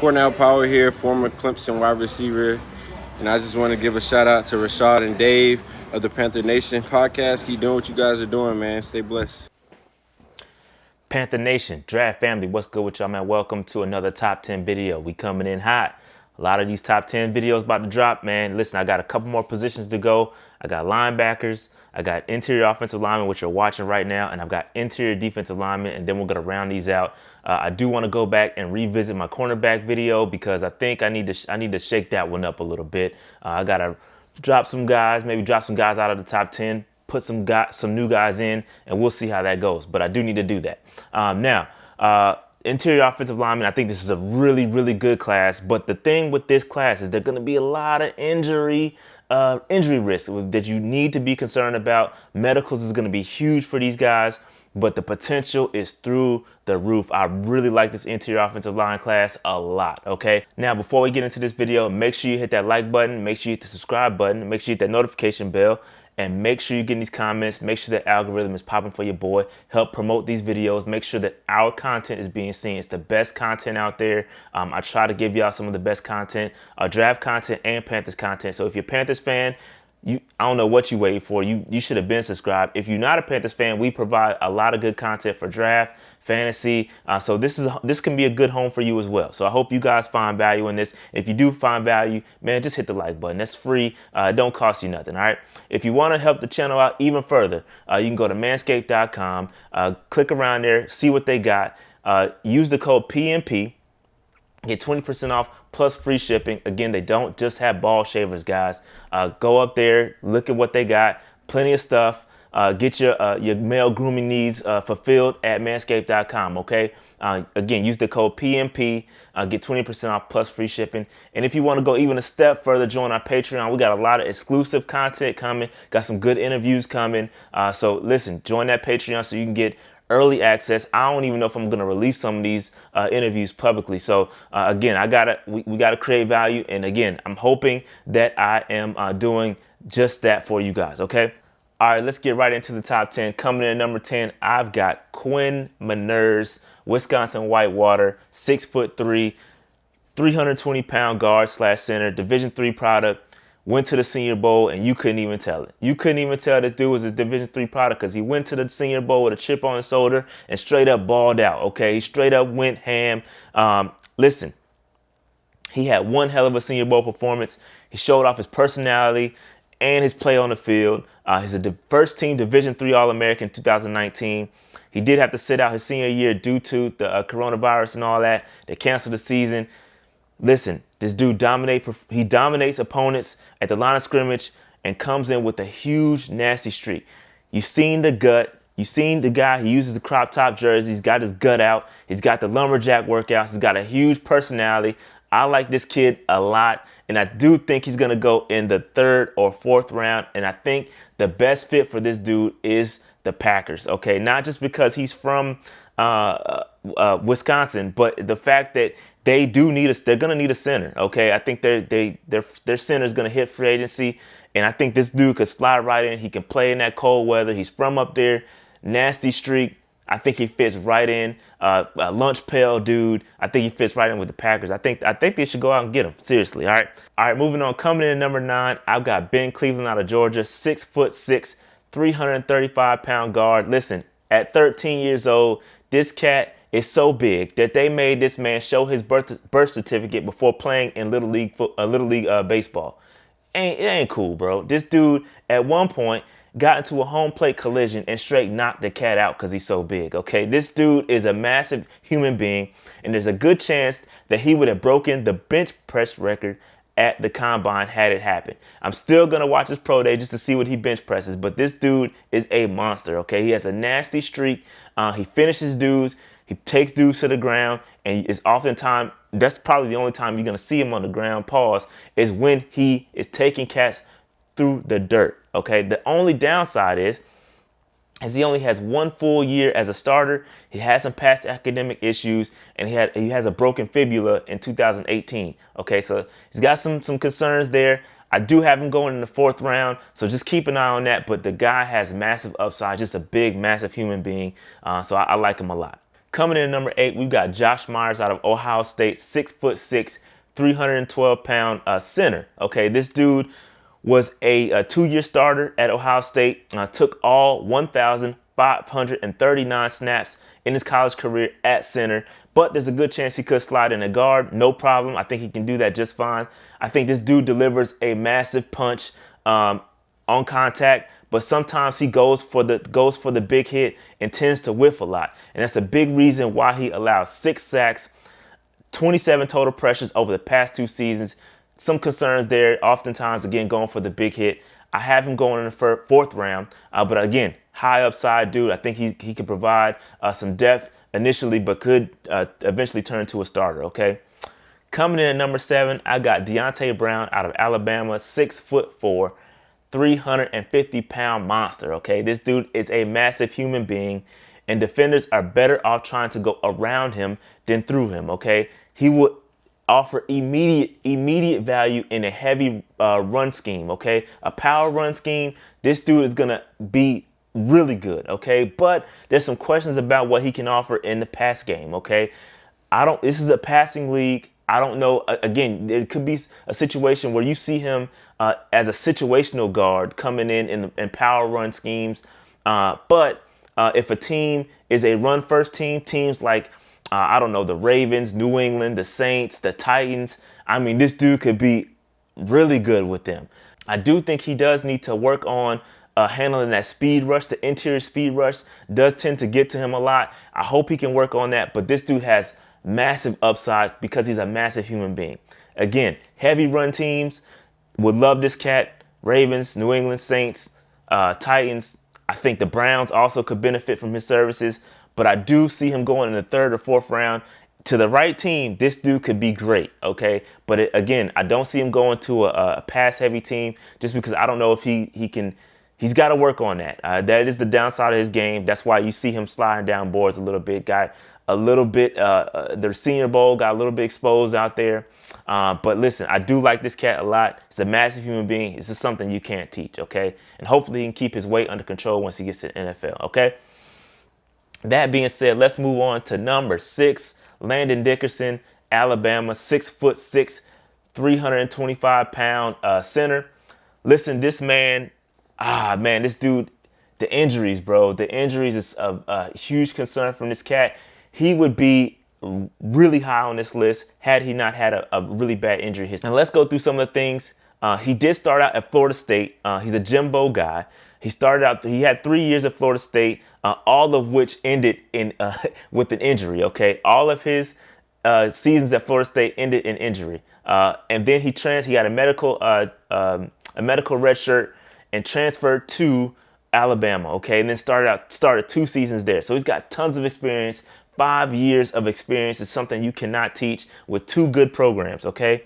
Cornell Power here, former Clemson wide receiver. And I just want to give a shout out to Rashad and Dave of the Panther Nation podcast. Keep doing what you guys are doing, man. Stay blessed. Panther Nation, Draft Family, what's good with y'all, man? Welcome to another Top 10 video. We coming in hot. A lot of these Top 10 videos about to drop, man. Listen, I got a couple more positions to go. I got linebackers, I got interior offensive linemen, which you're watching right now, and I've got interior defensive linemen, and then we're going to round these out. I do want to go back and revisit my cornerback video because I think I need to shake that one up a little bit. I got to drop some guys, maybe drop some guys out of the top 10, put some new guys in, and we'll see how that goes. But I do need to do that. Interior offensive lineman, I think this is a really, really good class. But the thing with this class is there's going to be a lot of injury risk that you need to be concerned about. Medicals is going to be huge for these guys, but the potential is through the roof. I really like this interior offensive line class a lot, okay? Now, before we get into this video, make sure you hit that like button, make sure you hit the subscribe button, make sure you hit that notification bell, and make sure you get in these comments, make sure the algorithm is popping for your boy, help promote these videos, make sure that our content is being seen. It's the best content out there. I try to give y'all some of the best content, draft content and Panthers content. So if you're a Panthers fan, I don't know what you waiting for. You should have been subscribed. If you're not a Panthers fan, we provide a lot of good content for draft, fantasy. So this can be a good home for you as well. So I hope you guys find value in this. If you do find value, man, just hit the like button. That's free. It don't cost you nothing, all right? If you want to help the channel out even further, you can go to manscaped.com, click around there, see what they got. Use the code PMP. Get 20% off plus free shipping. Again, they don't just have ball shavers, guys. Go up there, look at what they got. Plenty of stuff. Get your male grooming needs fulfilled at manscaped.com, okay? Again, use the code PMP. Get 20% off plus free shipping. And if you want to go even a step further, join our Patreon. We got a lot of exclusive content coming. Got some good interviews coming. So listen, join that Patreon so you can get early access. I don't even know if I'm going to release some of these interviews publicly. So again, we gotta create value. And again, I'm hoping that I am doing just that for you guys. Okay. All right, let's get right into the top 10. Coming in at number 10, I've got Quinn Miner, Wisconsin Whitewater, 6'3", 320-pound guard / center, Division III product. Went to the Senior Bowl, and you couldn't even tell it. You couldn't even tell this dude was a Division III product because he went to the Senior Bowl with a chip on his shoulder and straight up balled out, okay? He straight up went ham. Listen, he had one hell of a Senior Bowl performance. He showed off his personality and his play on the field. He's a first-team Division III All-American 2019. He did have to sit out his senior year due to the coronavirus and all that. They canceled the season. Listen, this dude dominates opponents at the line of scrimmage and comes in with a huge, nasty streak. You've seen the gut. You've seen the guy. He uses the crop top jersey. He's got his gut out. He's got the lumberjack workouts. He's got a huge personality. I like this kid a lot, and I do think he's going to go in the 3rd or 4th round, and I think the best fit for this dude is the Packers, okay? Not just because he's from Wisconsin, but the fact that they're going to need a center, okay? I think their center is going to hit free agency, and I think this dude could slide right in. He can play in that cold weather. He's from up there, nasty streak. I think he fits right in. A lunch pail dude. I think he fits right in with the Packers. I think they should go out and get him. Seriously, all right? All right, moving on. Coming in at number 9, I've got Ben Cleveland out of Georgia, 6'6", 335-pound guard. Listen, at 13 years old, this cat is so big that they made this man show his birth certificate before playing in Little League baseball. It ain't cool, bro. This dude at one point got into a home plate collision and straight knocked the cat out because he's so big, okay? This dude is a massive human being, and there's a good chance that he would have broken the bench press record at the combine had it happened. I'm still going to watch his pro day just to see what he bench presses, but this dude is a monster, okay? He has a nasty streak. He finishes dudes. He takes dudes to the ground, and it's oftentimes, that's probably the only time you're going to see him on the ground, is when he is taking cats through the dirt, okay? The only downside is he only has 1 full year as a starter. He has some past academic issues, and he has a broken fibula in 2018, okay? So he's got some concerns there. I do have him going in the 4th round, so just keep an eye on that. But the guy has massive upside, just a big, massive human being. So I like him a lot. Coming in at number 8, we've got Josh Myers out of Ohio State, 6'6", 312-pound center. Okay, this dude was a 2-year starter at Ohio State. Took all 1,539 snaps in his college career at center. But there's a good chance he could slide in a guard. No problem. I think he can do that just fine. I think this dude delivers a massive punch on contact, but sometimes he goes for the big hit and tends to whiff a lot. And that's a big reason why he allows 6 sacks, 27 total pressures over the past 2 seasons. Some concerns there, oftentimes, again, going for the big hit. I have him going in the 4th round, but again, high upside dude. I think he could provide some depth initially, but could eventually turn to a starter, okay? Coming in at number 7, I got Deonte Brown out of Alabama, 6'4", 350-pound monster, okay? This dude is a massive human being, and defenders are better off trying to go around him than through him, okay? He would offer immediate value in a heavy run scheme, okay? A power run scheme, this dude is going to be really good, okay? But there's some questions about what he can offer in the pass game, okay? This is a passing league. I don't know. Again, there could be a situation where you see him as a situational guard coming in power run schemes. But if a team is a run first team, teams like, I don't know, the Ravens, New England, the Saints, the Titans, I mean, this dude could be really good with them. I do think he does need to work on handling that speed rush. The interior speed rush does tend to get to him a lot. I hope he can work on that. But this dude has massive upside because he's a massive human being. Again, heavy run teams would love this cat. Ravens, New England Saints, Titans. I think the Browns also could benefit from his services. But I do see him going in the 3rd or 4th round. To the right team, this dude could be great, okay? But again, I don't see him going to a pass-heavy team just because I don't know if he can. He's got to work on that. That is the downside of his game. That's why you see him sliding down boards a little bit. Got a little bit, the Senior Bowl got a little bit exposed out there. But listen, I do like this cat a lot. He's a massive human being. This is something you can't teach, okay? And hopefully he can keep his weight under control once he gets to the NFL, okay? That being said, let's move on to number 6, Landon Dickerson, Alabama, 6'6", 325-pound center. Listen, this man, this dude, the injuries, bro. The injuries is a huge concern from this cat. He would be really high on this list had he not had a really bad injury history. Now let's go through some of the things. He did start out at Florida State. He's a Jimbo guy. He had 3 years at Florida State, all of which ended with an injury, okay? All of his seasons at Florida State ended in injury. And then he got a medical red shirt and transferred to Alabama, okay? And then started 2 seasons there. So he's got tons of experience. 5 years of experience is something you cannot teach with 2 good programs, okay?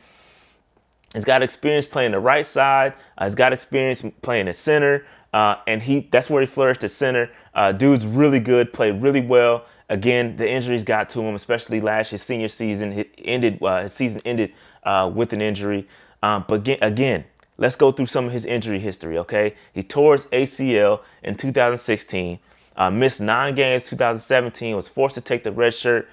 He's got experience playing the right side. He's got experience playing at center. And that's where he flourished at center. Dude's really good, played really well. Again, the injuries got to him, especially his senior season. His season ended with an injury. But again, let's go through some of his injury history, okay? He tore his ACL in 2016, missed 9 games 2017, was forced to take the red shirt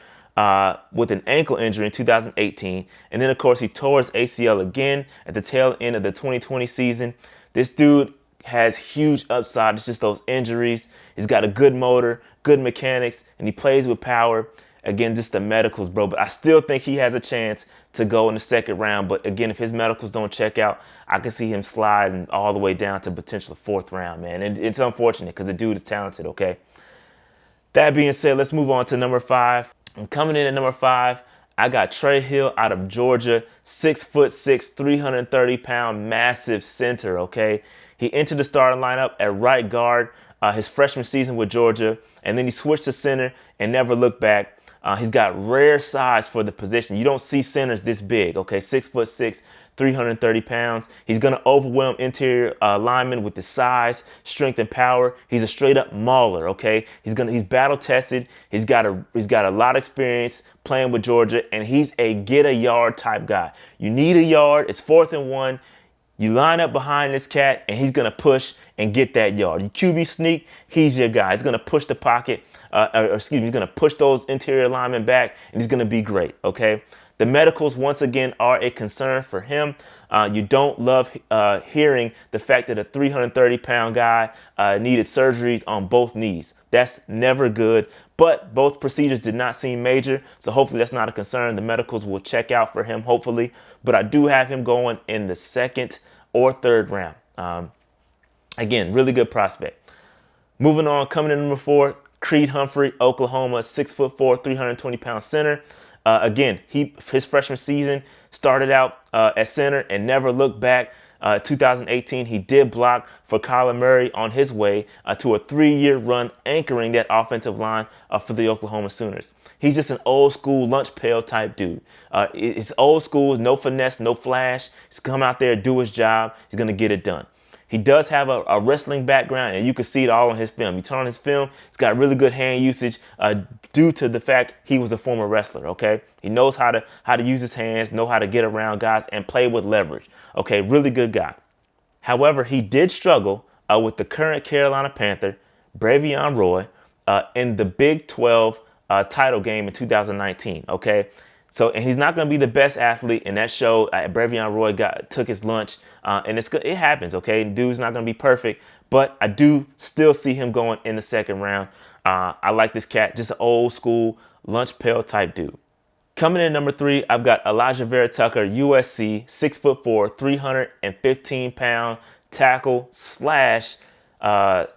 with an ankle injury in 2018. And then, of course, he tore his ACL again at the tail end of the 2020 season. This dude has huge upside. It's just those injuries. He's got a good motor, good mechanics, and he plays with power. Again, just the medicals, bro. But I still think he has a chance to go in the 2nd round. But again, if his medicals don't check out, I can see him sliding all the way down to potential 4th round, man. And it's unfortunate because the dude is talented, okay? That being said, let's move on to number 5. And coming in at number 5, I got Trey Hill out of Georgia, 6'6", 330-pound massive center, okay? He entered the starting lineup at right guard his freshman season with Georgia, and then he switched to center and never looked back. He's got rare size for the position. You don't see centers this big, okay? 6'6", 330 pounds. He's going to overwhelm interior linemen with his size, strength, and power. He's a straight-up mauler, okay? He's battle-tested. He's got a lot of experience playing with Georgia, and he's a get-a-yard type guy. You need a yard. It's 4th and 1. You line up behind this cat, and he's going to push and get that yard. You QB sneak, he's your guy. He's going to push the pocket. he's going to push those interior linemen back, and he's going to be great, okay? The medicals, once again, are a concern for him. You don't love hearing the fact that a 330-pound guy needed surgeries on both knees. That's never good, but both procedures did not seem major, so hopefully that's not a concern. The medicals will check out for him, hopefully, but I do have him going in the second or third round. Again, really good prospect. Moving on, coming in number 4, Creed Humphrey, Oklahoma, 6'4", 320-pound center. Again, his freshman season started out at center and never looked back. 2018, he did block for Kyler Murray on his way to a 3-year run anchoring that offensive line for the Oklahoma Sooners. He's just an old school lunch pail type dude. It's old school, no finesse, no flash. He's come out there, do his job. He's going to get it done. He does have a wrestling background, and you can see it all on his film. You turn on his film, he's got really good hand usage due to the fact he was a former wrestler, okay? He knows how to use his hands, know how to get around guys, and play with leverage, okay? Really good guy. However, he did struggle with the current Carolina Panther, Bravion Roy, in the Big 12 title game in 2019, okay? So, and he's not going to be the best athlete, and that showed. Bravion Roy took his lunch, and it happens, okay? Dude's not going to be perfect, but I do still see him going in the second round. I like this cat, just an old school lunch pail type dude. Coming in number 3, I've got Elijah Vera Tucker, USC, 6'4", 315-pound tackle slash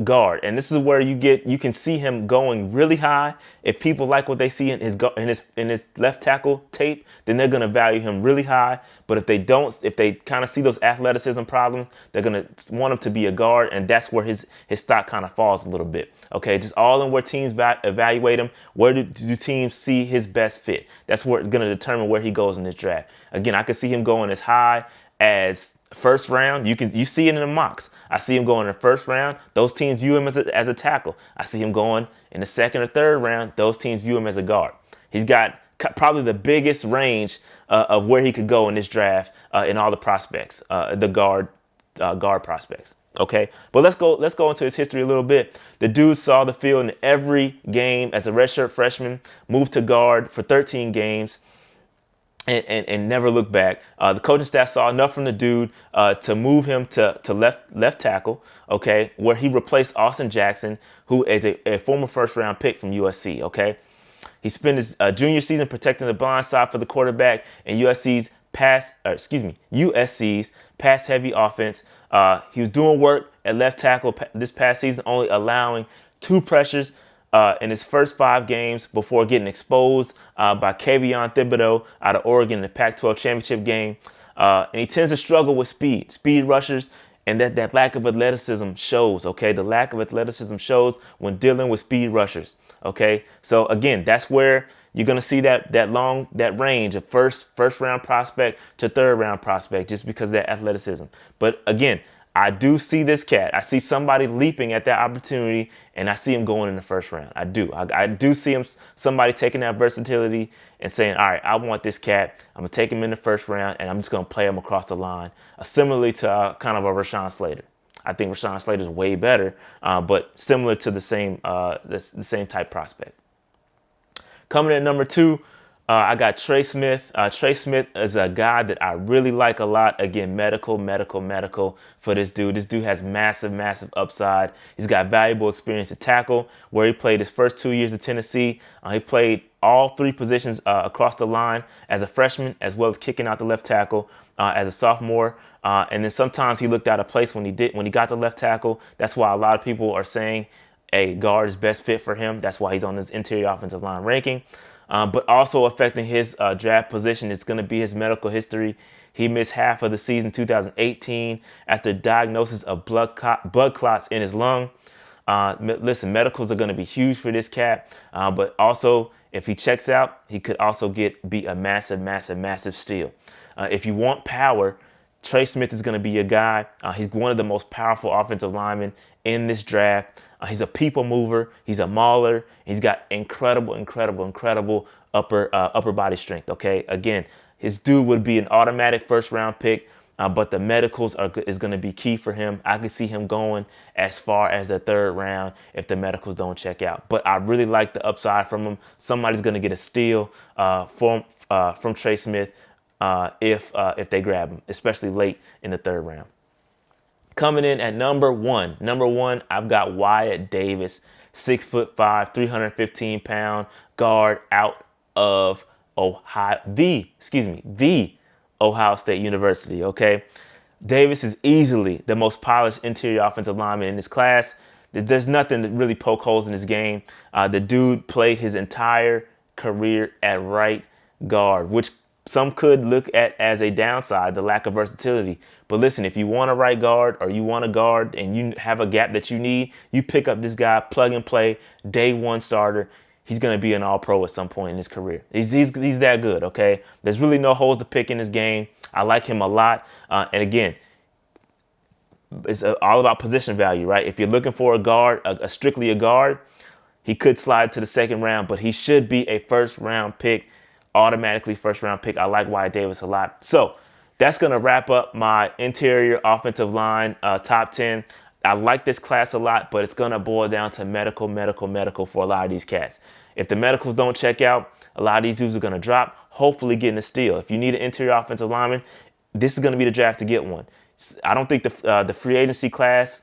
guard, and this is where you can see him going really high. If people like what they see in his left tackle tape, then they're going to value him really high. But if they don't, if they kind of see those athleticism problems, they're going to want him to be a guard, and that's where his stock kind of falls a little bit. Okay, just all in where teams evaluate him. Where do teams see his best fit? That's where it's going to determine where he goes in this draft. Again, I could see him going as high as first round. You see it in the mocks. I see him going in the first round. Those teams view him as a tackle. I see him going in the second or third round. Those teams view him as a guard. He's got probably the biggest range of where he could go in this draft in all the prospects, the guard prospects. Okay, but let's go into his history a little bit. The dude saw the field in every game as a redshirt freshman, moved to guard for 13 games. And never looked back. The coaching staff saw enough from the dude to move him to left tackle, okay, where he replaced Austin Jackson, who is a former first-round pick from USC, okay? He spent his junior season protecting the blind side for the quarterback in USC's pass-heavy offense. He was doing work at left tackle this past season, only allowing 2 pressures in his first 5 games before getting exposed by Kayvon Thibodeau out of Oregon in the Pac-12 championship game. And he tends to struggle with speed rushers, and that lack of athleticism shows, okay? The lack of athleticism shows when dealing with speed rushers, okay? So, again, that's where you're going to see that range of first round prospect to third round prospect just because of that athleticism. But, again, I do see this cat. I see somebody leaping at that opportunity, and I see him going in the first round. I do. I do see somebody taking that versatility and saying, all right, I want this cat. I'm going to take him in the first round, and I'm just going to play him across the line, similarly to kind of a Rashawn Slater. I think Rashawn Slater is way better, but similar to the same type prospect. Coming in at number 2, I got Trey Smith. Trey Smith is a guy that I really like a lot. Again, medical for this dude. This dude has massive upside. He's got valuable experience at tackle, where he played his first 2 years at Tennessee. He played all 3 positions across the line as a freshman, as well as kicking out the left tackle as a sophomore. And then sometimes he looked out of place when he got the left tackle. That's why a lot of people are saying a guard is best fit for him. That's why he's on this interior offensive line ranking. But also affecting his draft position, it's going to be his medical history. He missed half of the season 2018 after diagnosis of blood clots in his lung. Listen, medicals are going to be huge for this cat. But also, if he checks out, he could also be a massive steal. If you want power, Trey Smith is going to be your guy. He's one of the most powerful offensive linemen in this draft. He's a people mover. He's a mauler. He's got incredible upper body strength. Okay, again, his dude would be an automatic first round pick. but the medicals is going to be key for him. I could see him going as far as the 3rd round if the medicals don't check out. But I really like the upside from him. Somebody's going to get a steal from Trey Smith if they grab him, especially late in the 3rd round. Coming in at number one, I've got Wyatt Davis, 6'5", 315-pound guard out of the Ohio State University, okay? Davis is easily the most polished interior offensive lineman in this class. There's nothing that really poke holes in his game. The dude played his entire career at right guard, which some could look at as a downside, the lack of versatility. But listen, if you want a right guard or you want a guard and you have a gap that you need, you pick up this guy, plug and play, day one starter. He's going to be an all-pro at some point in his career. He's that good, okay? There's really no holes to pick in his game. I like him a lot. And again, it's all about position value, right? If you're looking for a guard, strictly a guard, he could slide to the 2nd round, but he should be a 1st-round pick, automatically 1st-round pick. I like Wyatt Davis a lot. So that's going to wrap up my interior offensive line top 10. I like this class a lot, but it's going to boil down to medical for a lot of these cats. If the medicals don't check out, a lot of these dudes are going to drop, hopefully getting a steal. If you need an interior offensive lineman, this is going to be the draft to get one. I don't think the free agency class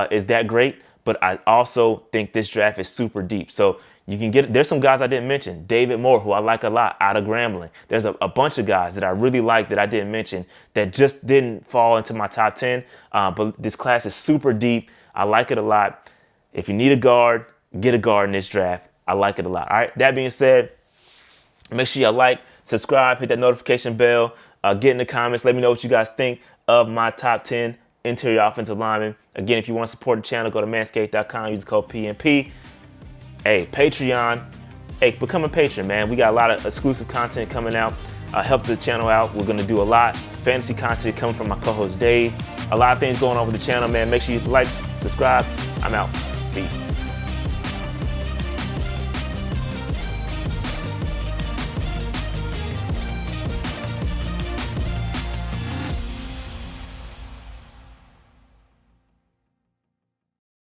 is that great, but I also think this draft is super deep. So you can there's some guys I didn't mention. David Moore, who I like a lot, out of Grambling. There's a bunch of guys that I really like that I didn't mention that just didn't fall into my top 10. But this class is super deep. I like it a lot. If you need a guard, get a guard in this draft. I like it a lot. All right, that being said, make sure you like, subscribe, hit that notification bell, get in the comments. Let me know what you guys think of my top 10 interior offensive linemen. Again, if you want to support the channel, go to manscaped.com, use the code PNP. Hey, Patreon. Hey, become a patron, man. We got a lot of exclusive content coming out. Help the channel out. We're going to do a lot. Fantasy content coming from my co-host Dave. A lot of things going on with the channel, man. Make sure you like, subscribe. I'm out. Peace.